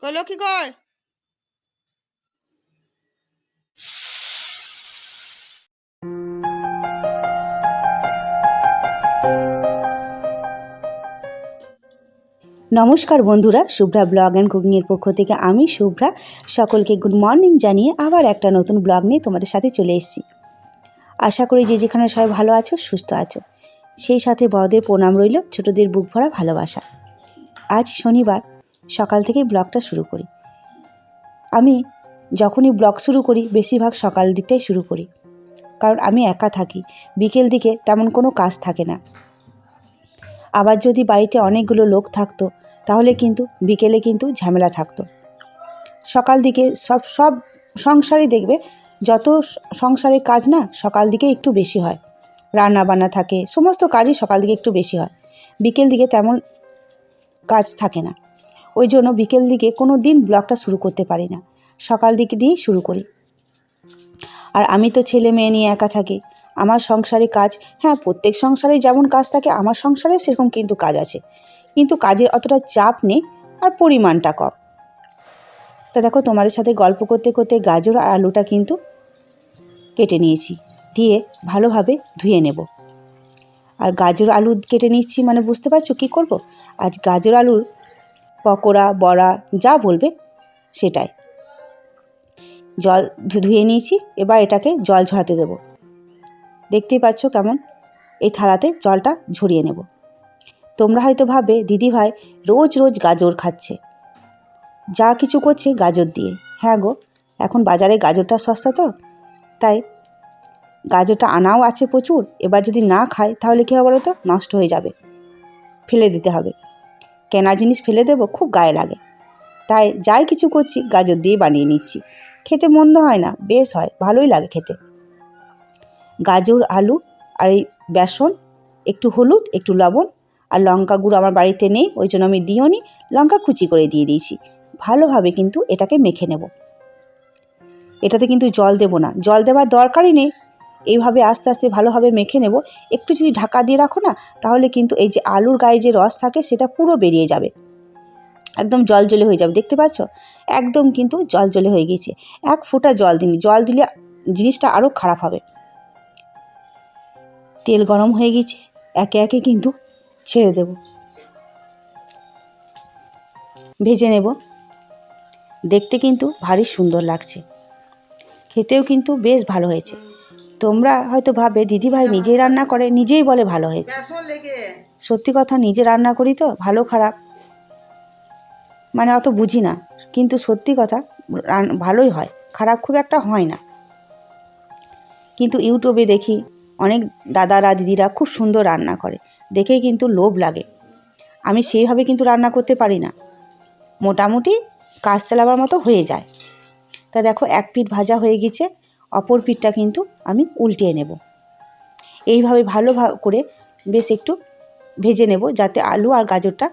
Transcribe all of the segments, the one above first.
কই লক্ষ্মী কই? নমস্কার বন্ধুরা, শুভ্রা ব্লগ অ্যান্ড কুকিংয়ের পক্ষ থেকে আমি শুভ্রা সকলকে গুড মর্নিং জানিয়ে আবার একটা নতুন ব্লগ নিয়ে তোমাদের সাথে চলে এসেছি। আশা করি যে যেখানে সবাই ভালো আছো, সুস্থ আছো। সেই সাথে বড়দের প্রণাম রইল, ছোটদের বুক ভরা ভালোবাসা। আজ শনিবার সকাল থেকেই ব্লগটা শুরু করি। আমি যখনই ব্লগ শুরু করি বেশিরভাগ সকাল দিকটাই শুরু করি, কারণ আমি একা থাকি। বিকেল দিকে তেমন কোনো কাজ থাকে না। আবার যদি বাড়িতে অনেকগুলো লোক থাকতো তাহলে কিন্তু বিকেলে কিন্তু ঝামেলা থাকতো। সকাল দিকে সব সংসারে দেখবে, যত সংসারে কাজ না সকাল দিকে একটু বেশি হয়। রান্না বান্না থাকে, সমস্ত কাজই সকাল দিকে একটু বেশি হয়। বিকেল দিকে তেমন কাজ থাকে না। ওই জন্য বিকেল দিকে কোনো দিন ব্লগটা শুরু করতে পারি না, সকাল দিকে দিয়েই শুরু করি। আর আমি তো ছেলে মেয়ে নিয়ে একা থাকি। আমার সংসারে কাজ, হ্যাঁ প্রত্যেক সংসারে যেমন কাজ থাকে আমার সংসারেও সেরকম কিন্তু কাজ আছে, কিন্তু কাজের অতটা চাপ নেই আর পরিমাণটা কম। তা দেখো, তোমাদের সাথে গল্প করতে করতে গাজর আর আলুটা কিন্তু কেটে নিয়েছি, দিয়ে ভালোভাবে ধুয়ে নেব। আর গাজর আলু কেটে নিচ্ছি মানে বুঝতে পারছো কী করব? আজ গাজর আলুর পকোড়া, বড়া যা বলবে সেটাই। জল ধুয়ে নিয়েছি, এবার এটাকে জল ঝরাতে দেব। দেখতেই পাচ্ছ কেমন এই থালাতে জলটা ঝরিয়ে নেব। তোমরা হয়তো ভাববে দিদিভাই রোজ রোজ গাজর খাচ্ছে, যা কিছু করছে গাজর দিয়ে। হ্যাঁ গো, এখন বাজারে গাজরটা সস্তা তো, তাই গাজরটা আনাও আছে প্রচুর। এবার যদি না খায় তাহলে কী হবে বলো তো? নষ্ট হয়ে যাবে, ফেলে দিতে হবে। কেনা জিনিস ফেলে দেবো, খুব গায়ে লাগে। তাই যাই কিছু করছি গাজর দিয়ে বানিয়ে নিচ্ছি। খেতে মন্দ হয় না, বেশ হয়, ভালোই লাগে খেতে। গাজর, আলু আর এই বেসন, একটু হলুদ, একটু লবণ আর লঙ্কা গুঁড়ো আমার বাড়িতে নেই, ওই জন্য আমি দিও নি, লঙ্কা কুচি করে দিয়ে দিয়েছি। ভালোভাবে কিন্তু এটাকে মেখে নেব। এটাতে কিন্তু জল দেব না, জল দেওয়ার দরকারই নেই। এইভাবে আস্তে আস্তে ভালোভাবে মেখে নেব। একটু যদি ঢাকা দিয়ে রাখো না, তাহলে কিন্তু এই যে আলুর গায়ে যে রস থাকে সেটা পুরো বেরিয়ে যাবে, একদম জলজলে হয়ে যাবে। দেখতে পাচ্ছ একদম কিন্তু জলজলে হয়ে গেছে। এক ফোঁটা জল দিন, জল দিলে জিনিসটা আরও খারাপ হবে। তেল গরম হয়ে গেছে, একে একে কিন্তু ছেড়ে দেব, ভেজে নেব। দেখতে কিন্তু ভারী সুন্দর লাগছে, খেতেও কিন্তু বেশ ভালো হয়েছে। তোমরা হয়তো ভাবে দিদিভাই নিজেই রান্না করে নিজেই বলে ভালো হয়েছে। সত্যি কথা, নিজে রান্না করি তো, ভালো খারাপ মানে অত বুঝি না, কিন্তু সত্যি কথা ভালোই হয়, খারাপ খুব একটা হয় না। কিন্তু ইউটিউবে দেখি অনেক দাদারা দিদিরা খুব সুন্দর রান্না করে, দেখেই কিন্তু লোভ লাগে। আমি সেইভাবে কিন্তু রান্না করতে পারি না, মোটামুটি কাজ চালাবার মতো হয়ে যায়। তা দেখো, এক পিঠ ভাজা হয়ে গেছে, অপর পিঠটা কিন্তু আমি উল্টিয়ে নেব। এইভাবে ভালো করে বেশ একটু ভেজে নেব, যাতে আলু আর গাজরটা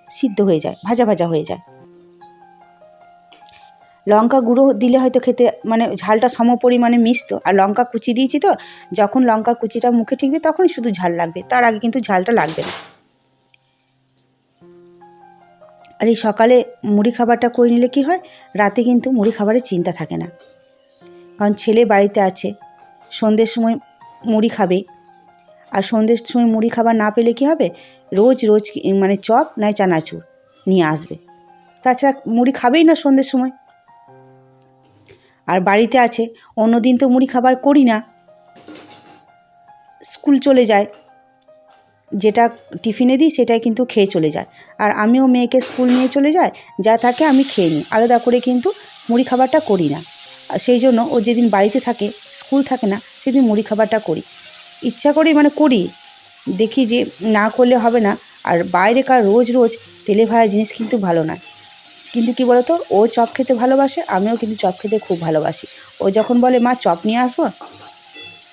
সিদ্ধ হয়ে যায়, ভাজা ভাজা হয়ে যায়। লঙ্কা গুঁড়ো দিলে হয়তো খেতে মানে ঝালটা সম পরিমাণে মিশতো, আর লঙ্কা কুচি দিয়েছি তো, যখন লঙ্কা কুচিটা মুখে ঠেকবে তখনই শুধু ঝাল লাগবে, তার আগে কিন্তু ঝালটা লাগবে না। আর এই সকালে মুড়ি খাবারটা করে নিলে কি হয়, রাতে কিন্তু মুড়ি খাবারের চিন্তা থাকে না, কারণ ছেলে বাড়িতে আছে, সন্ধ্যের সময় মুড়ি খাবে। আর সন্ধ্যের সময় মুড়ি খাবার না পেলে কি হবে, রোজ রোজ মানে চপ নয় চানাচুর নিয়ে আসবে, তাছাড়া মুড়ি খাবেই না সন্ধ্যের সময়। আর বাড়িতে আছে, অন্য দিন তো মুড়ি খাবার করি না, স্কুল চলে যায়, যেটা টিফিনে দিই সেটাই কিন্তু খেয়ে চলে যায়। আর আমিও মেয়েকে স্কুল নিয়ে চলে যাই, যা থাকে আমি খেয়ে নিই, আলাদা করে কিন্তু মুড়ি খাবারটা করি না। আর সেই জন্য ও যেদিন বাড়িতে থাকে, স্কুল থাকে না, সেদিন মুড়ি খাবারটা করি, ইচ্ছা করি মানে করি, দেখি যে না করলে হবে না। আর বাইরেকার রোজ রোজ তেলে ভাজা জিনিস কিন্তু ভালো নয়। কিন্তু কি বলতো, ও চপ খেতে ভালোবাসে, আমিও কিন্তু চপ খেতে খুব ভালোবাসি। ও যখন বলে মা চপ নিয়ে আসবো,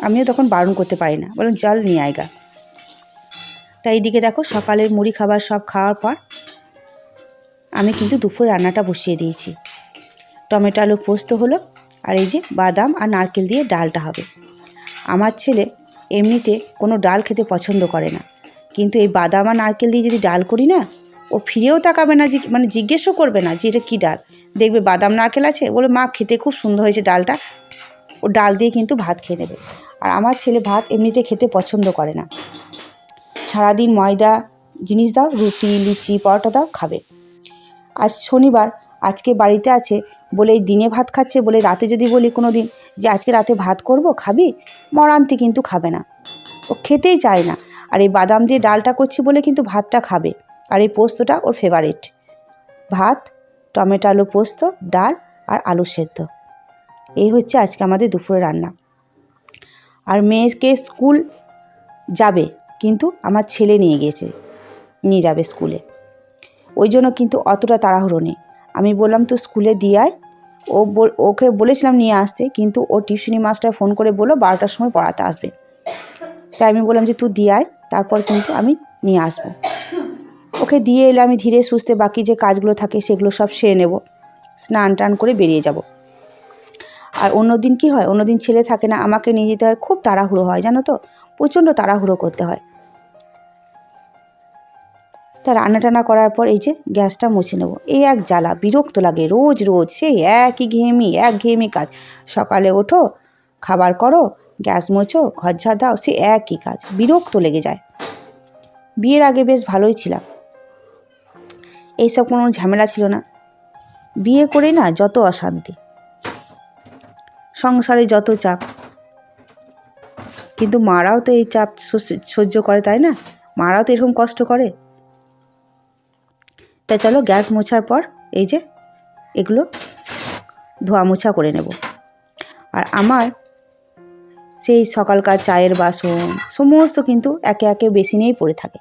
আমিও তখন বারণ করতে পারি না, বলুন চল নিয়ে আয়গা। তাই এইদিকে দেখো, সকালের মুড়ি খাবার সব খাওয়ার পর আমি কিন্তু দুপুরে রান্নাটা বসিয়ে দিয়েছি। টমেটো আলু পোস্ত হলো, আর এই যে বাদাম আর নারকেল দিয়ে ডালটা হবে। আমার ছেলে এমনিতে কোনো ডাল খেতে পছন্দ করে না, কিন্তু এই বাদাম আর নারকেল দিয়ে যদি ডাল করি না, ও ও ফিরেও তাকাবে না, মানে জিজ্ঞেসও করবে না যে এটা কী ডাল। দেখবে বাদাম নারকেল আছে, বলে মা খেতে খুব সুন্দর হয়েছে ডালটা, ও ডাল দিয়ে কিন্তু ভাত খেয়ে নেবে। আর আমার ছেলে ভাত এমনিতে খেতে পছন্দ করে না, সারাদিন ময়দা জিনিস দাও, রুটি লুচি পরোটা দাও খাবে। আজ শনিবার, আজকে বাড়িতে আছে বলে এই দিনে ভাত খাচ্ছে, বলে রাতে যদি বলি কোনো দিন যে আজকে রাতে ভাত করব খাবি, মরান্তি কিন্তু খাবে না, ও খেতেই চায় না। আর এই বাদাম দিয়ে ডালটা করছি বলে কিন্তু ভাতটা খাবে। আর এই পোস্তটা ওর ফেভারিট, ভাত, টমেটো আলু পোস্ত, ডাল আর আলু সেদ্ধ। এই হচ্ছে আজকে আমাদের দুপুরে রান্না। আর মেয়েকে স্কুল যাবে, কিন্তু আমার ছেলে নিয়ে যাবে স্কুলে, ওই জন্য কিন্তু অতটা তাড়াহুড়ো নেই। আমি বললাম তো স্কুলে দিয়ে আয়, ওকে বলেছিলাম নিয়ে আসতে, কিন্তু ও টিউশনি মাস্টার ফোন করে বললো 12টার সময় পড়াতে আসবে। তাই আমি বললাম যে তুই দিয়ে আয়, তারপর কিন্তু আমি নিয়ে আসবো। ওকে দিয়ে এলে আমি ধীরে সুস্থে বাকি যে কাজগুলো থাকে সেগুলো সব সেরে নেব, স্নান টান করে বেরিয়ে যাব। আর অন্যদিন কি হয়, অন্যদিন ছেলে থাকে না, আমাকে নিয়ে যেতে হয়, খুব তাড়াহুড়ো হয় জানো তো, প্রচণ্ড তাড়াহুড়ো করতে হয়। তা রান্না টান্না করার পর এই যে গ্যাসটা মুছে নেব, এই এক জ্বালা, বিরক্ত লাগে রোজ রোজ সেই এক ঘেয়েমি কাজ। সকালে ওঠো, খাবার করো, গ্যাস মোছো, ঘর ঝাড় দাও, সে একই কাজ, বিরক্ত লেগে যায়। বিয়ের আগে বেশ ভালোই ছিলাম, এইসব কোনো ঝামেলা ছিল না। বিয়ে করে না যত অশান্তি, সংসারে যত চাপ, কিন্তু মারাও তো এই চাপ সহ্য করে, তাই না? মারাও তো এরকম কষ্ট করে। তাই চলো গ্যাস মোছার পর এই যে এগুলো ধোয়া মোছা করে নেব। আর আমার সেই সকালকার চায়ের বাসন সমস্ত কিন্তু একে একে বেসিনেই পড়ে থাকে।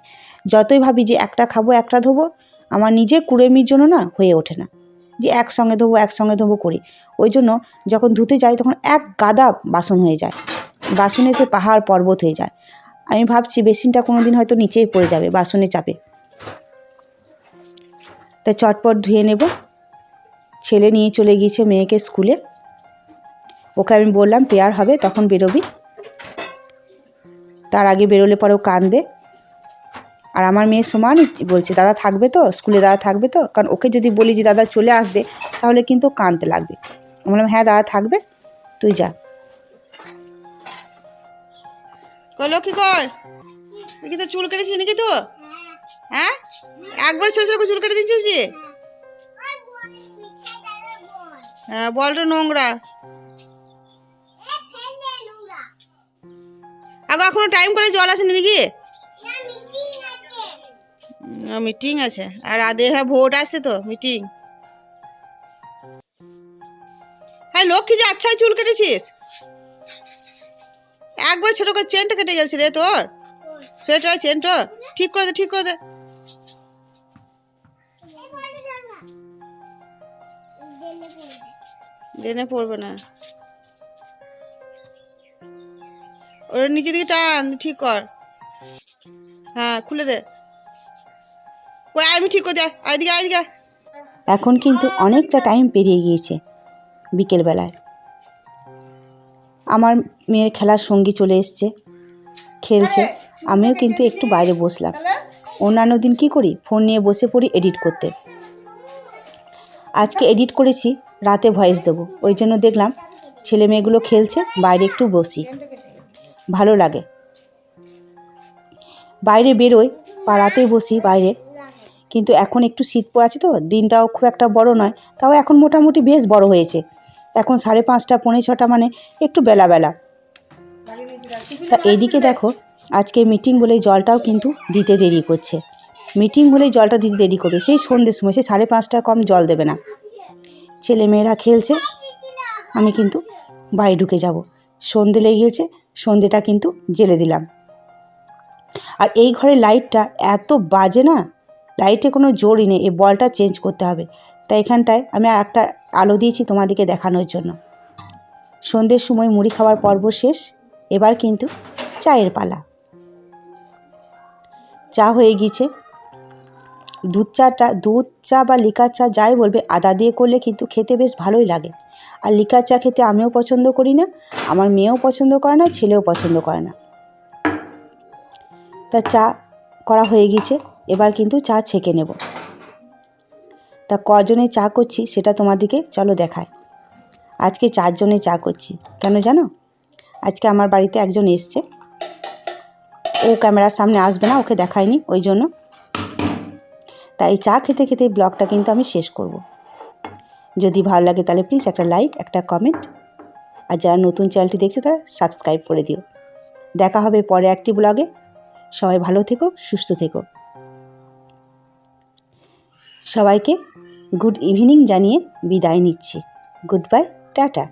যতই ভাবি যে একটা খাবো একটা ধোবো, আমার নিজে কুড়েমির জন্য না হয়ে ওঠে না যে একসঙ্গে ধোবো করি। ওই জন্য যখন ধুতে যাই তখন এক গাদা বাসন হয়ে যায়, বাসনে এসে পাহাড় পর্বত হয়ে যায়। আমি ভাবছি বেসিনটা কোনো দিন হয়তো নিচেই পড়ে যাবে বাসনে চাপে। তাই চটপট ধুয়ে নেব। ছেলে নিয়ে চলে গিয়েছে মেয়েকে স্কুলে, ওকে আমি বললাম পেয়ার হবে তখন বেরোবি, তার আগে বেরোলে পরেও কাঁদবে। আর আমার মেয়ে সমানই বলছে দাদা থাকবে তো, স্কুলে দাদা থাকবে তো, কারণ ওকে যদি বলি যে দাদা চলে আসবে তাহলে কিন্তু কাঁদতে লাগবে। আমি বললাম হ্যাঁ দাদা থাকবে, তুই যা। লক্ষ্মী কই, তুই তো চুল কেটেছিস নাকি তো? হ্যাঁ, একবার ছোট ছোট চুল কেটে দিচ্ছিস? হ্যাঁ, বলটা নোংরা। আগে এখনো টাইম করে জল আসেনি নাকি? মিটিং আছে, আর রাতে হ্যাঁ ভোট আসছে তো মিটিং। হ্যাঁ লক্ষ্মী যে আচ্ছা চুল কেটেছিস, একবার ছোট করে চেনটা কেটে গেছে রে তোর, সোয়েটার চেনটা ঠিক করে দে। ডেনে পড়বে না, ওর নিচের দিকে টান, ঠিক কর। হ্যাঁ খুলে দে, কই আমি ঠিক করে দে, আইদিকে। এখন কিন্তু অনেকটা টাইম পেরিয়ে গিয়েছে বিকেলবেলায়। আমার মেয়ের খেলার সঙ্গী চলে এসছে, খেলছে, আমিও কিন্তু একটু বাইরে বসলাম। অন্যান্য দিন কী করি, ফোন নিয়ে বসে পড়ি এডিট করতে। আজকে এডিট করেছি, রাতে ভয়েস দেবো, ওই জন্য দেখলাম ছেলে মেয়েগুলো খেলছে, বাইরে একটু বসি, ভালো লাগে। বাইরে বেরোই বা রাতেই বসি বাইরে, কিন্তু এখন একটু শীত পড়েছে তো, দিনটাও খুব একটা বড় নয়, তাও এখন মোটামুটি বেশ বড় হয়েছে। এখন 5:30 পৌনে 6টা, মানে একটু বেলা। তা এইদিকে দেখো আজকে মিটিং বলে জলটাও কিন্তু দিতে দেরি করছে, জলটা দিতে দেরি করবে, সেই সন্ধ্যের সময়, সেই 5:30 কম জল দেবে না। ছেলে মেয়েরা খেলছে, আমি কিন্তু বাড়ি ঢুকে যাব, সন্ধে লেগে গেছে, সন্ধেটা কিন্তু জ্বেলে দিলাম। আর এই ঘরের লাইটটা এত বাজে না, লাইটে কোনো জোরই নেই, এই বলটা চেঞ্জ করতে হবে। তাই এখানটায় আমি আর একটা আলো দিয়েছি তোমাদেরকে দেখানোর জন্য। সন্ধ্যের সময় মুড়ি খাওয়ার পর্ব শেষ, এবার কিন্তু চায়ের পালা। চা হয়ে গিয়েছে, দুধ চা বা লিকার চা যাই বলবে, আদা দিয়ে করলে কিন্তু খেতে বেশ ভালোই লাগে। আর লিকার চা খেতে আমিও পছন্দ করি না, আমার মেয়েও পছন্দ করে না, ছেলেও পছন্দ করে না। তা চা করা হয়ে গেছে, এবার কিন্তু চা ছেঁকে নেব। তা কজনে চা করছি সেটা তোমাদেরকে চলো দেখায়। আজকে 4 জনে চা করছি। কেন জানো? আজকে আমার বাড়িতে একজন এসছে, ও ক্যামেরার সামনে আসবে না, ওকে দেখায়নি ওই জন্য। তাই চা খেতে খেতে ব্লগটা কিন্তু আমি শেষ করব। যদি ভালো লাগে তাহলে প্লিজ একটা লাইক, একটা কমেন্ট, আর যারা নতুন চ্যানেলটি দেখছে তারা সাবস্ক্রাইব করে দিও। দেখা হবে পরে একটি ব্লগে। সবাই ভালো থেকো, সুস্থ থেকো। সবাইকে গুড ইভিনিং জানিয়ে বিদায় নিচ্ছি। Good bye, tata.